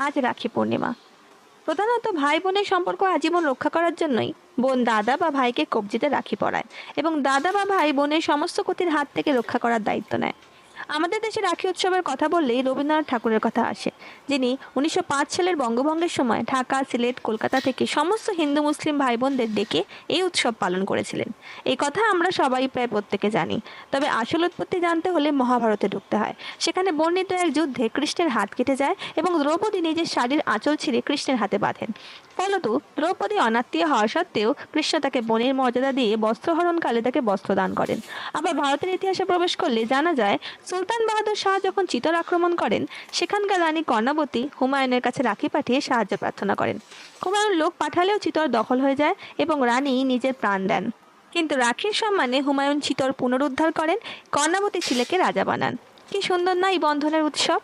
আজ রাখি পূর্ণিমা। প্রধানত ভাই বোনের সম্পর্ক আজীবন রক্ষা করার জন্যই বোন দাদা বা ভাইকে কবজিতে রাখি পরায় এবং দাদা বা ভাই বোনের সমস্ত ক্ষতির হাত থেকে রক্ষা করার দায়িত্ব নেয়। আমাদের দেশে রাখি উৎসবের কথা বললেই রবীন্দ্রনাথ ঠাকুরের কথা আসে, যিনি 1905 সালের বঙ্গভঙ্গের সময় ঢাকা, সিলেট, কলকাতা থেকে সমস্ত হিন্দু মুসলিম ভাই বোনদের ডেকে এই উৎসব পালন করেছিলেন। এই কথা আমরা সবাই প্রায় প্রত্যেকে জানি। তবে আসল উৎপত্তি জানতে হলে মহাভারতে ঢুকতে হয়। সেখানে বর্ণিত এক যুদ্ধে কৃষ্ণের হাত কেটে যায় এবং দ্রৌপদী নিজের শাড়ির আঁচল ছিঁড়ে কৃষ্ণের হাতে বাঁধেন। ফলত দ্রৌপদী অনাত্মীয় হওয়া সত্ত্বেও কৃষ্ণ তাকে বোনের মর্যাদা দিয়ে বস্ত্রহরণকালে তাকে বস্ত্র দান করেন। আবার ভারতের ইতিহাসে প্রবেশ করলে জানা যায়, সুলতান বাহাদুর শাহ যখন চিতর আক্রমণ করেন, সেখানকার রানী কর্ণাবতী হুমায়ুনের কাছে রাখি পাঠিয়ে সাহায্য প্রার্থনা করেন। হুমায়ুন লোক পাঠালেও চিতর দখল হয়ে যায় এবং রানী নিজের প্রাণ দেন। কিন্তু রাখির সম্মানে হুমায়ুন চিতর পুনরুদ্ধার করেন, কর্ণাবতী ছেলেকে রাজা বানান। কি সুন্দর না এই বন্ধনের উৎসব!